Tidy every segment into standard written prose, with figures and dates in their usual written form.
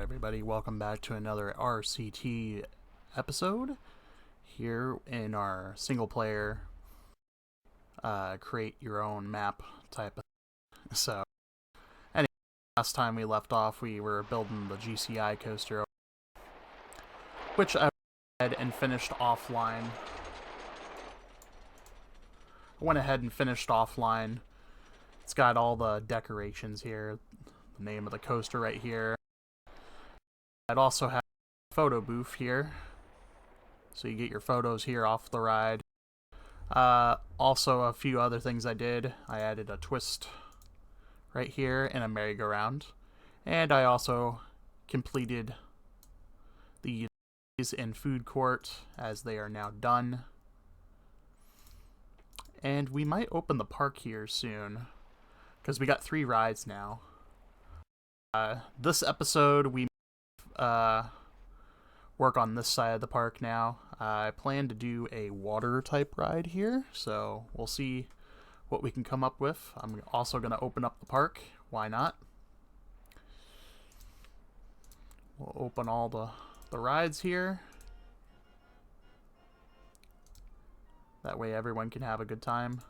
everybody, welcome back to another RCT episode here in our single player create your own map type of thing. So anyway, last time we left off we were building the GCI coaster, which I went ahead and finished offline. It's got all the decorations here, the name of the coaster right here. I'd also have a photo booth here, so you get your photos here off the ride. Also, a few other things I did. I added a twist right here and a merry-go-round. And I also completed the in food court as they are now done. And we might open the park here soon, because we got 3 rides now. This episode, we work on this side of the park now. I plan to do a water type ride here, so we'll see what we can come up with. I'm also going to open up the park. Why not? We'll open all the rides here. That way everyone can have a good time.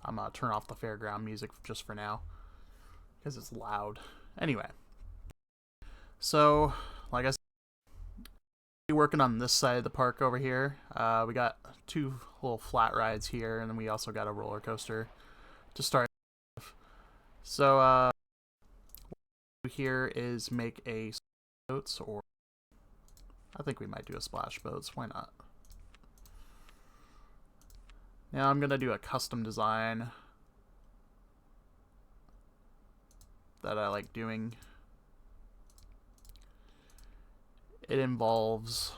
I'm going to turn off the fairground music just for now, because it's loud. Anyway, so like I said, we're working on this side of the park over here. We got 2 little flat rides here, and then we also got a roller coaster to start with. So what we do here is make a boats, or I think we might do a splash boats. Why not? Now I'm gonna do a custom design that I like doing. It involves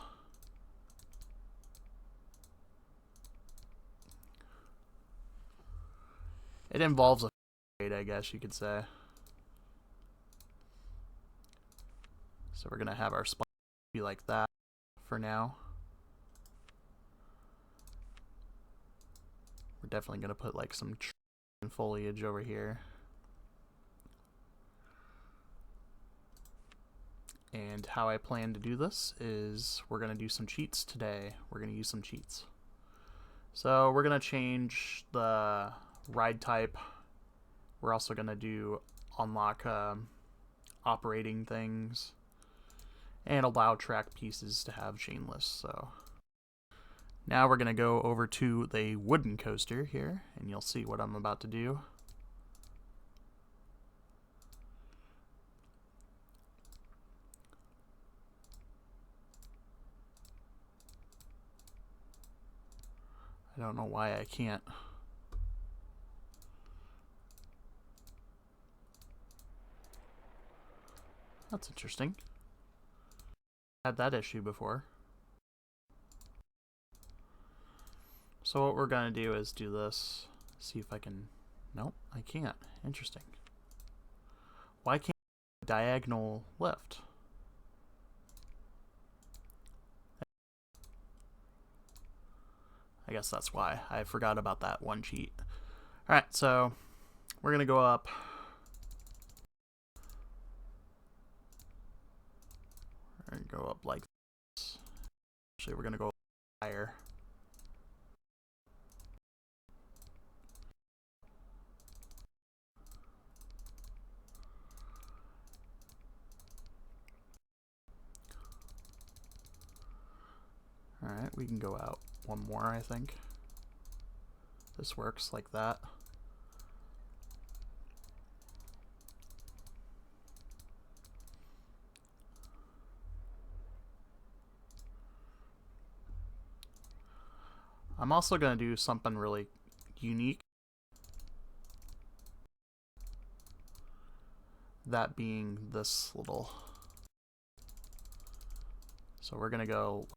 a fade, I guess you could say. So we're gonna have our splash be like that for now. We're definitely gonna put like some tree and foliage over here. And how I plan to do this is we're going to do some cheats today. We're going to use some cheats. So we're going to change the ride type. We're also going to do unlock operating things and allow track pieces to have chainless. So now we're going to go over to the wooden coaster here, and you'll see what I'm about to do. I don't know why I can't. That's interesting. Had that issue before. So what we're gonna do is do this. See if I can. Nope, I can't. Interesting. Why can't I diagonal lift? I guess that's why. I forgot about that one cheat. Alright, so we're going to go up. We're going to go up like this. Actually, we're going to go higher. Alright, we can go out one more, I think. This works like that. I'm also going to do something really unique. That being this little. So we're going to go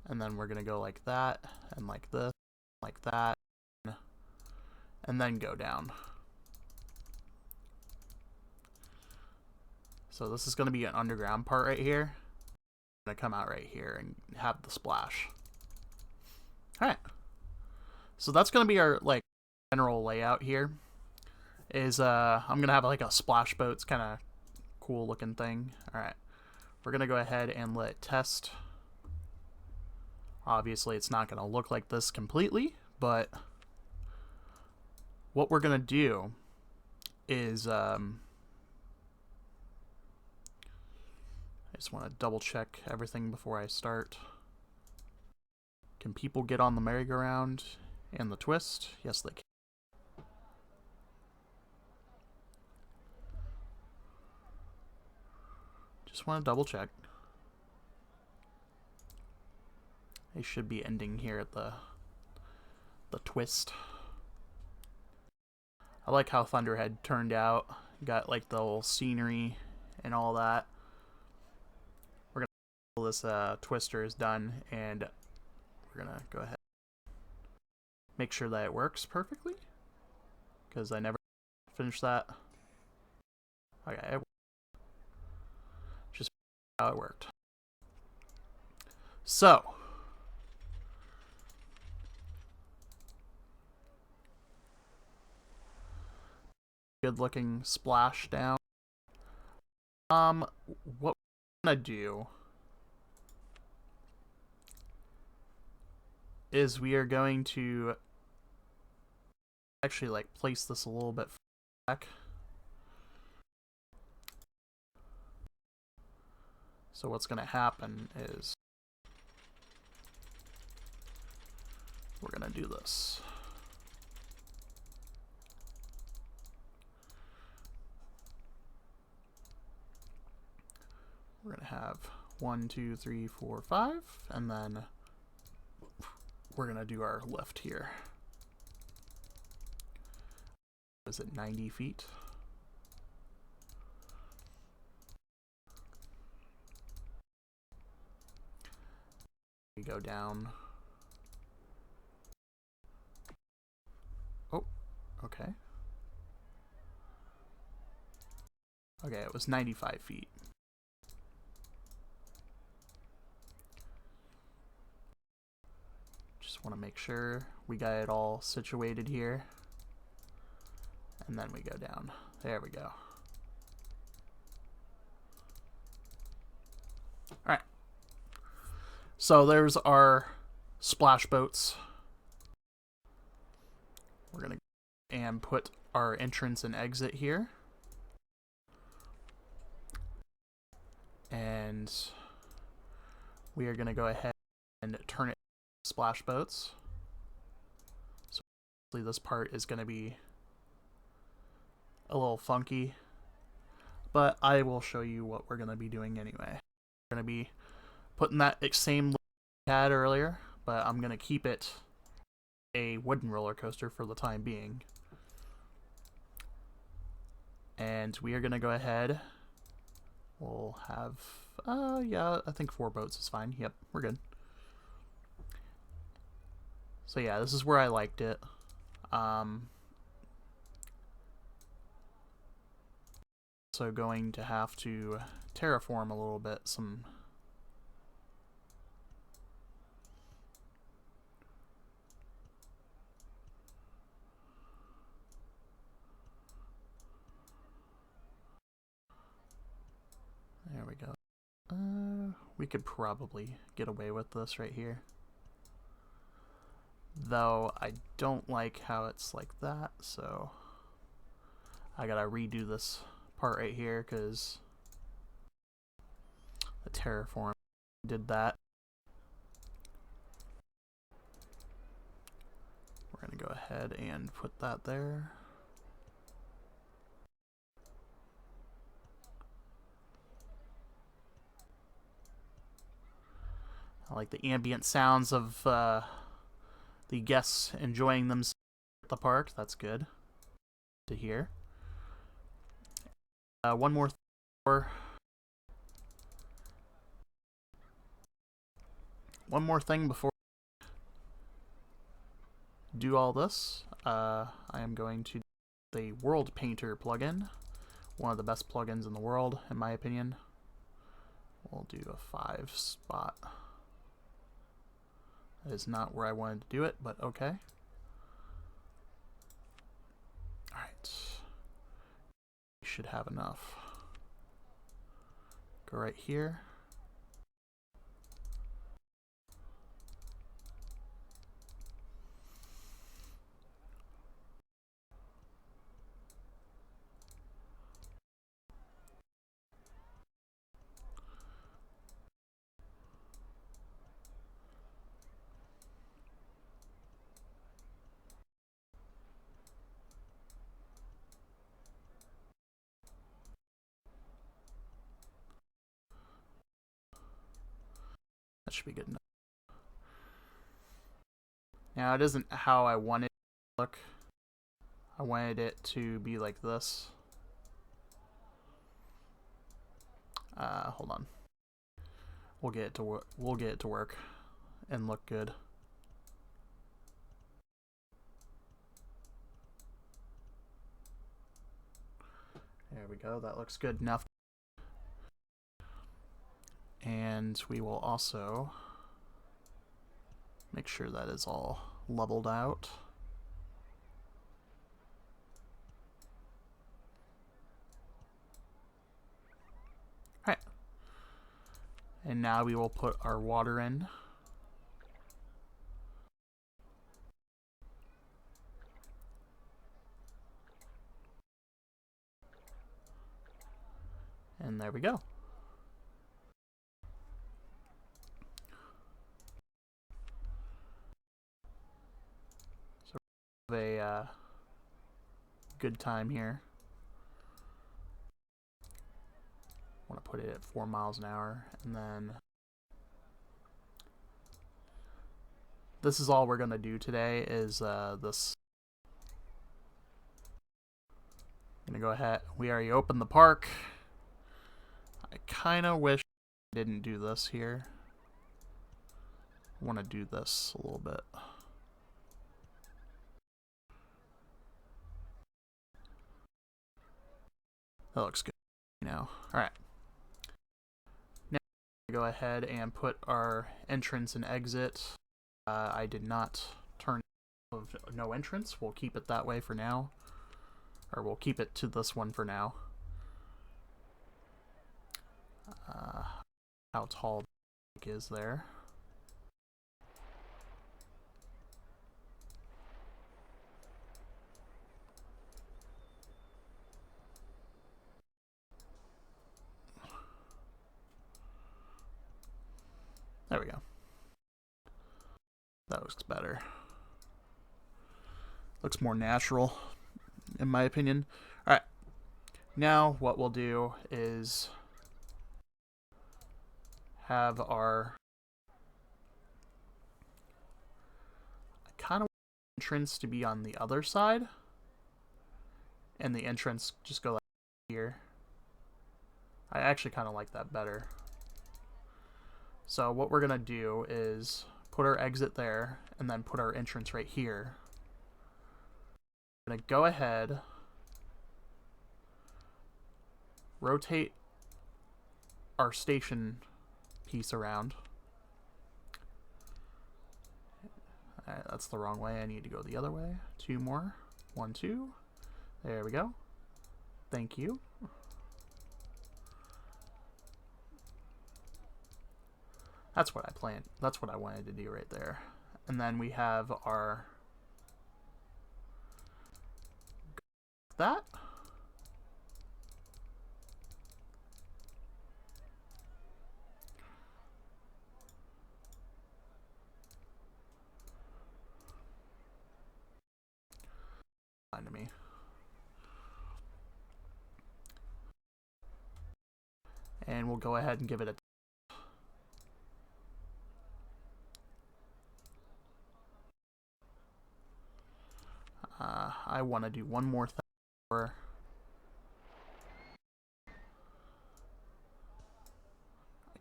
and then we're going to go like that, and like this, like that, and then go down. So this is going to be an underground part right here. I'm going to come out right here and have the splash. Alright. So that's going to be our like general layout here. Is I'm going to have like a splash boats kind of cool looking thing. Alright, we're going to go ahead and let it test. Obviously, it's not going to look like this completely, but what we're going to do is I just want to double check everything before I start. Can people get on the merry-go-round and the twist? Yes, they can. Just want to double check. They should be ending here at the twist. I like how Thunderhead turned out. Got like the whole scenery and all that. We're gonna this twister is done, and we're gonna go ahead make sure that it works perfectly, because I never finished that. Okay, just how it worked. So good looking splash down. What we're gonna do is we are going to actually like place this a little bit back. So what's gonna happen is we're gonna do this. We're gonna have 1, 2, 3, 4, 5, and then we're gonna do our lift here. Is it 90 feet? We go down. Oh, okay. Okay, it was 95 feet. Just want to make sure we got it all situated here. And then we go down. There we go. Alright. So there's our splash boats. We're going to and put our entrance and exit here. And we are going to go ahead and turn it to splash boats. So this part is going to be a little funky, but I will show you what we're going to be doing anyway. We're going to be putting that same we had earlier, but I'm going to keep it a wooden roller coaster for the time being. And we are going to go ahead. We'll have, yeah, I think 4 boats is fine. Yep, we're good. So yeah, this is where I liked it. So going to have to terraform a little bit, there we go. We could probably get away with this right here. Though I don't like how it's like that, so I gotta redo this part right here because the terraform did that. We're gonna go ahead and put that there. I like the ambient sounds of the guests enjoying themselves at the park. That's good to hear. One more thing before I do all this. I am going to do the World Painter plugin, one of the best plugins in the world, in my opinion. We'll do a 5 spot. That is not where I wanted to do it, but okay. Alright. We should have enough. Go right here. That should be good enough. Now, it isn't how I wanted it to look. I wanted it to be like this. Hold on. We'll get it to work. We'll get it to work and look good. There we go. That looks good enough. And we will also make sure that is all leveled out. Alright. And now we will put our water in. And there we go. So we have a good time here. I want to put it at 4 miles an hour, and then this is all we're going to do today is this. I'm going to go ahead. We already opened the park. I kind of wish I didn't do this here. I want to do this a little bit. That looks good now. Alright. Now we go ahead and put our entrance and exit. I did not turn of no entrance. We'll keep it that way for now. Or we'll keep it to this one for now. How tall the is there. There we go. That looks better. Looks more natural, in my opinion. Alright. Now what we'll do is have our kind of entrance to be on the other side, and the entrance just go like here. I actually kind of like that better. So what we're gonna do is put our exit there and then put our entrance right here. I'm gonna go ahead, rotate our station piece around. Alright, that's the wrong way. I need to go the other way. 2 more. 1, 2. There we go. Thank you. That's what I planned. That's what I wanted to do right there. And then we have our that. To me. And we'll go ahead and give it a I want to do one more thing. I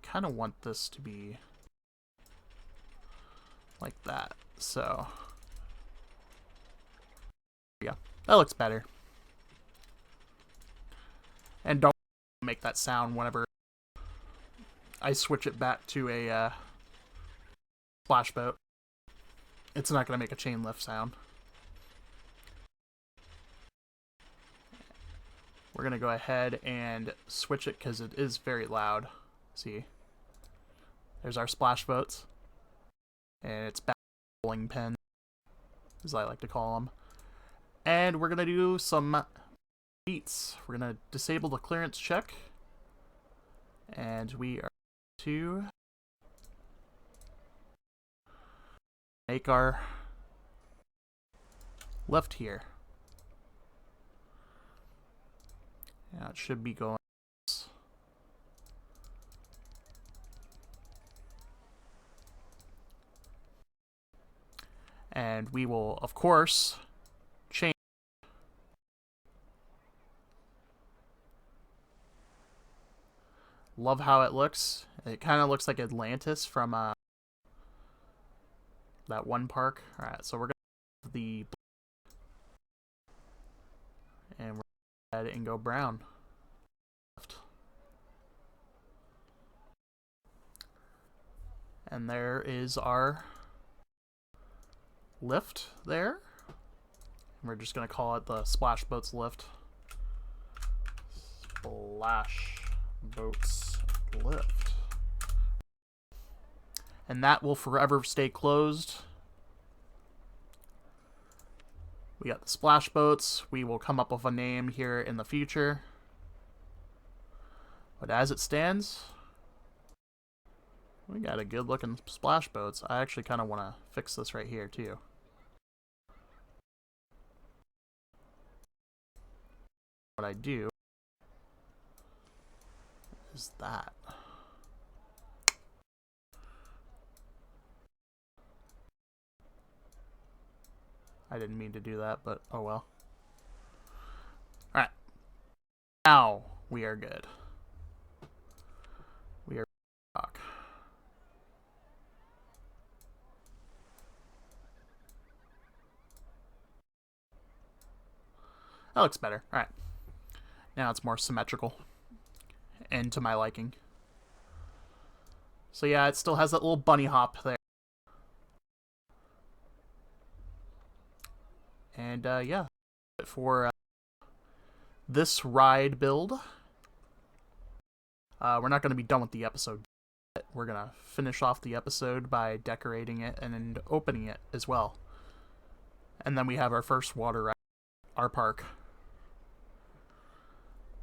kind of want this to be like that. So yeah, that looks better. And don't make that sound whenever I switch it back to a splash boat. It's not going to make a chain lift sound. We're going to go ahead and switch it because it is very loud. See, there's our splash boats, and it's back bowling pin, as I like to call them. And we're gonna do some beats. We're gonna disable the clearance check, and we are to make our lift here. Yeah, it should be going. And we will, of course, change. Love how it looks. It kind of looks like Atlantis from that one park. Alright, so we're going to have the and we're going to add it and go brown. And there is our lift there. We're just going to call it the Splash Boats lift. Splash Boats lift. And that will forever stay closed. We got the splash boats. We will come up with a name here in the future. But as it stands, we got a good looking splash boats. I actually kind of want to fix this right here too. What I do is that. I didn't mean to do that, but oh well. Alright. Now we are good. We are rock. That looks better. Alright. Now it's more symmetrical. And to my liking. So yeah, it still has that little bunny hop there. And yeah, for this ride build, we're not going to be done with the episode yet. We're going to finish off the episode by decorating it and opening it as well. And then we have our first water ride, our park.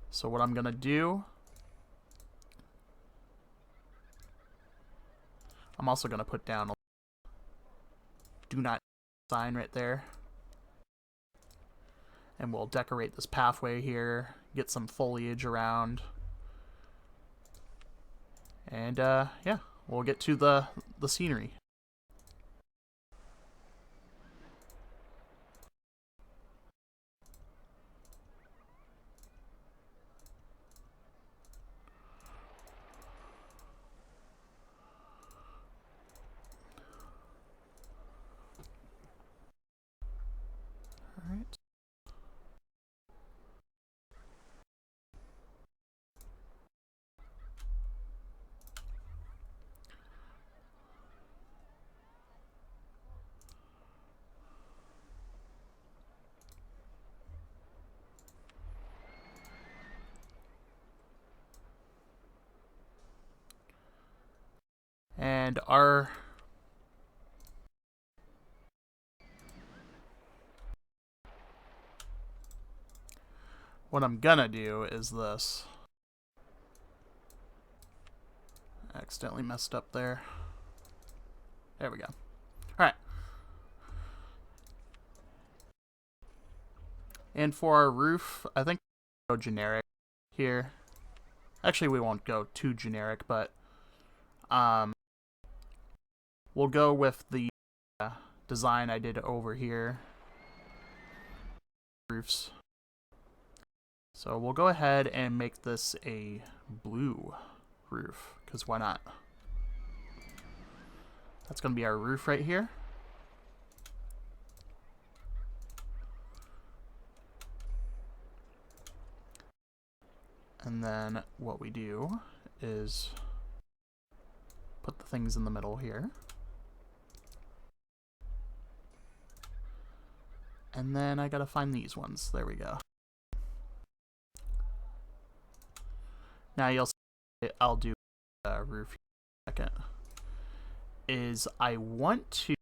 So what I'm going to do, I'm also going to put down a do not sign right there. And we'll decorate this pathway here, get some foliage around. And yeah, we'll get to the scenery. All right. And what I'm gonna do is this. Accidentally messed up there. There we go. Alright. And for our roof, I think we'll go generic here. Actually, we won't go too generic, but we'll go with the design I did over here. Roofs. So we'll go ahead and make this a blue roof, because why not? That's going to be our roof right here. And then what we do is put the things in the middle here. And then I gotta find these ones. There we go. Now you'll see I'll do roof here in a second, is I want to...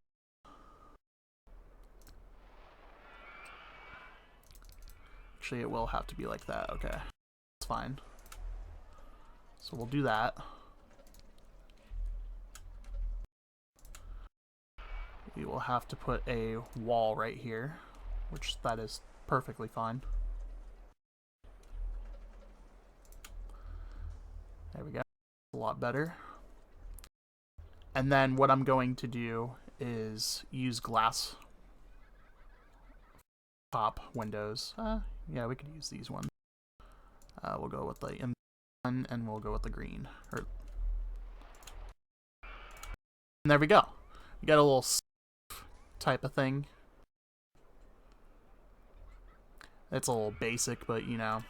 Actually, it will have to be like that. Okay, that's fine. So we'll do that. We will have to put a wall right here, which that is perfectly fine. There we go. A lot better. And then what I'm going to do is use glass top windows. Yeah, we could use these ones. We'll go with the one, and we'll go with the green. And there we go. We got a little type of thing. It's a little basic, but you know,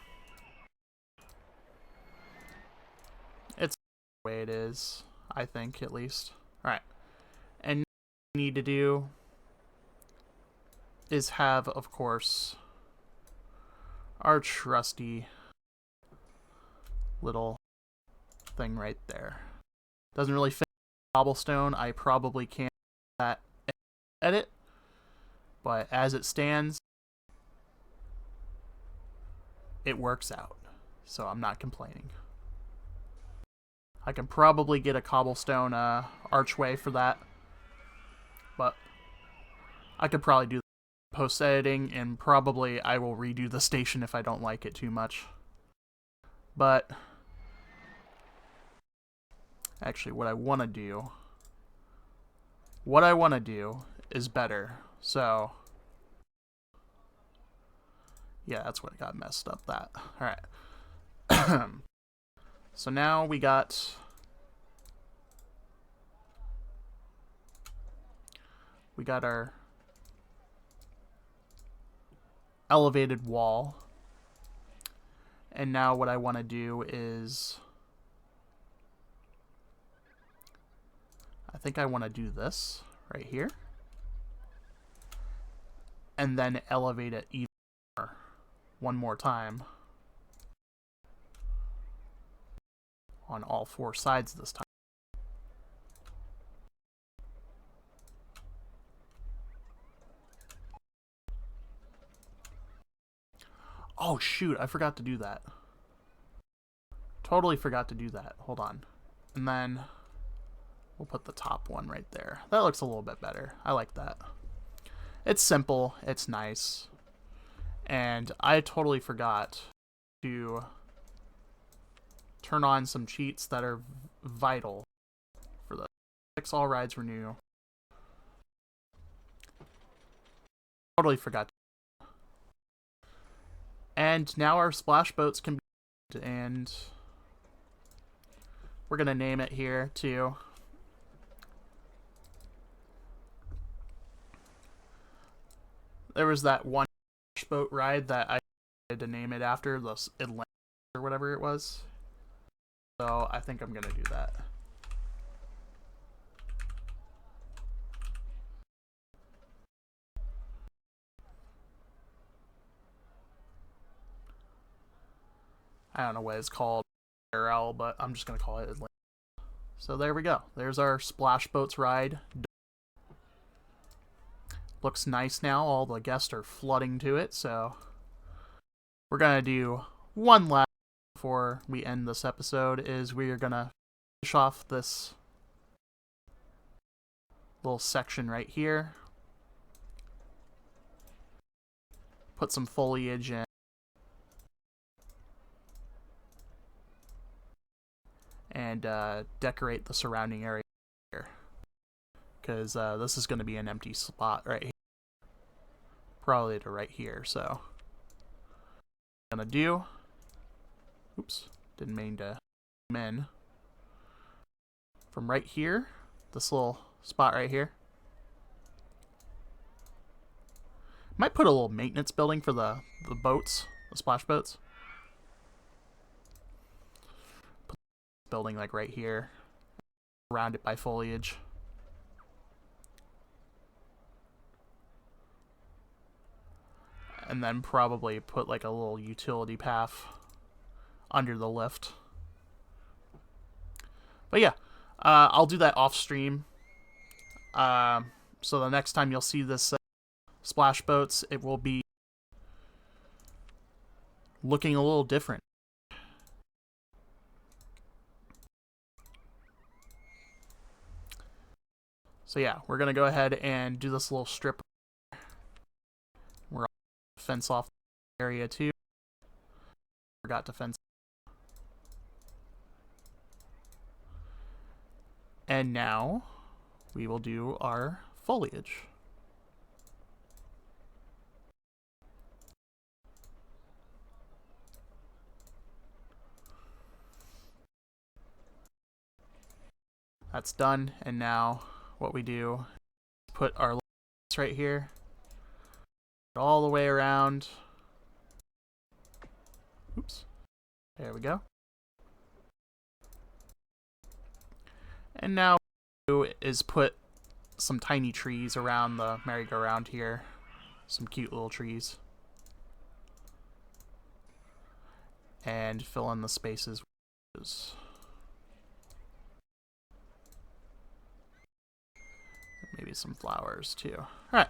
it's the way it is, I think, at least. Alright. And what we need to do is have, of course, our trusty little thing right there. Doesn't really fit cobblestone. I probably can't do that edit, but as it stands, it works out, so I'm not complaining. I can probably get a cobblestone archway for that, but I could probably do post-editing, and probably I will redo the station if I don't like it too much. But actually, what I want to do is better. So yeah, that's what got messed up. That. All right. So now we got our elevated wall. And now what I want to do is, I think I want to do this right here. And then elevate it even more. One more time. On all four sides this time. Oh shoot, I forgot to do that. Totally forgot to do that. Hold on. And then we'll put the top one right there. That looks a little bit better. I like that. It's simple, it's nice. And I totally forgot to turn on some cheats that are vital for the Fix All Rides Renew. Totally forgot. And now our splash boats can be, and we're gonna name it here too. There was that one boat ride that I had to name it after, the Atlantis or whatever it was. So I think I'm gonna do that. I don't know what it's called, RL, but I'm just gonna call it Atlantis. So there we go. There's our splash boats ride. Looks nice now. All the guests are flooding to it, so we're gonna do one last before we end this episode. Is we are gonna finish off this little section right here. Put some foliage in. And decorate the surrounding area here. Because this is going to be an empty spot right here. Probably to right here, so. What I'm going to do. Oops, didn't mean to zoom in. From right here, this little spot right here. Might put a little maintenance building for the boats, the splash boats. Building like right here, surrounded by foliage. And then probably put like a little utility path under the lift. But yeah, I'll do that off stream. So the next time you'll see this splash boats, it will be looking a little different. So yeah, we're going to go ahead and do this little strip. We're going to fence off the area too. Forgot to fence. And now we will do our foliage. That's done, and now what we do is put our lights right here all the way around. Oops. There we go. And now what we do is put some tiny trees around the merry-go-round here. Some cute little trees. And fill in the spaces with maybe some flowers too. Alright.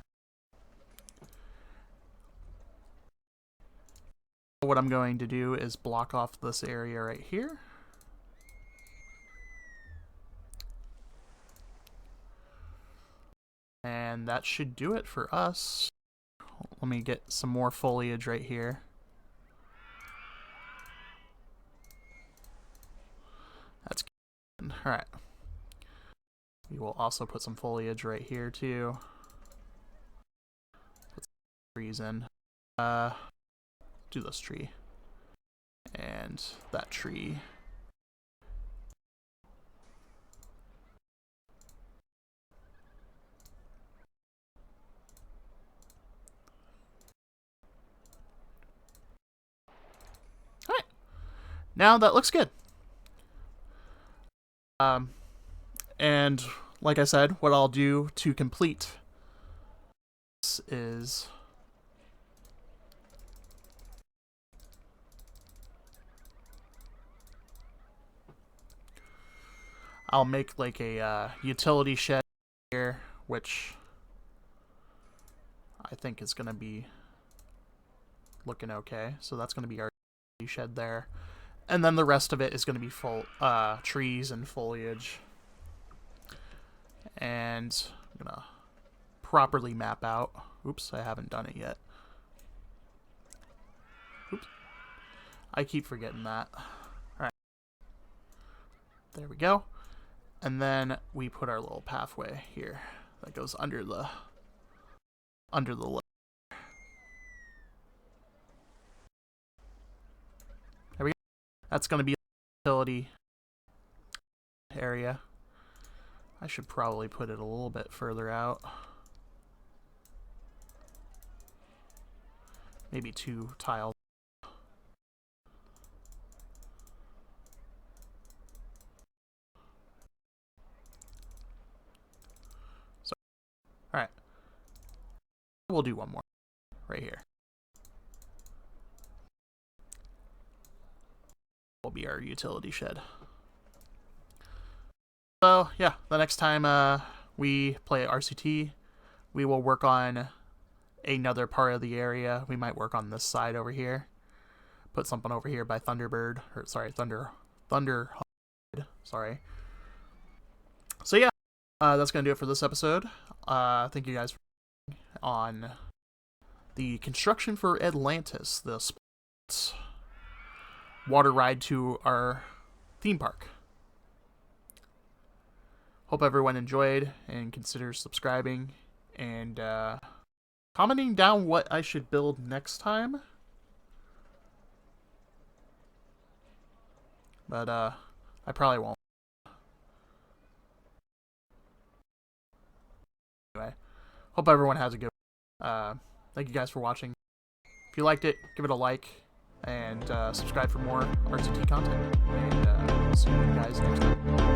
What I'm going to do is block off this area right here. And that should do it for us. Let me get some more foliage right here. That's good. Alright. We will also put some foliage right here too. Put some trees in. Do this tree. And that tree. Alright. Now that looks good. And like I said, what I'll do to complete this is I'll make like a utility shed here, which I think is going to be looking okay. So that's going to be our shed there. And then the rest of it is going to be full trees and foliage. And I'm going to properly map out. Oops, I haven't done it yet. Oops. I keep forgetting that. Alright. There we go. And then we put our little pathway here that goes under the layer. There we go. That's going to be the utility area. I should probably put it a little bit further out. Maybe 2 tiles. So, alright. We'll do one more right here. Will be our utility shed. So, yeah, the next time we play RCT, we will work on another part of the area. We might work on this side over here. Put something over here by Thunderbird. Or, sorry, Thunderhead. Sorry. So, yeah, that's going to do it for this episode. Thank you guys for on the construction for Atlantis, the water ride to our theme park. Hope everyone enjoyed and considers subscribing and commenting down what I should build next time. But I probably won't. Anyway, hope everyone has a good one. Thank you guys for watching. If you liked it, give it a like and subscribe for more RCT content. And see you guys next time.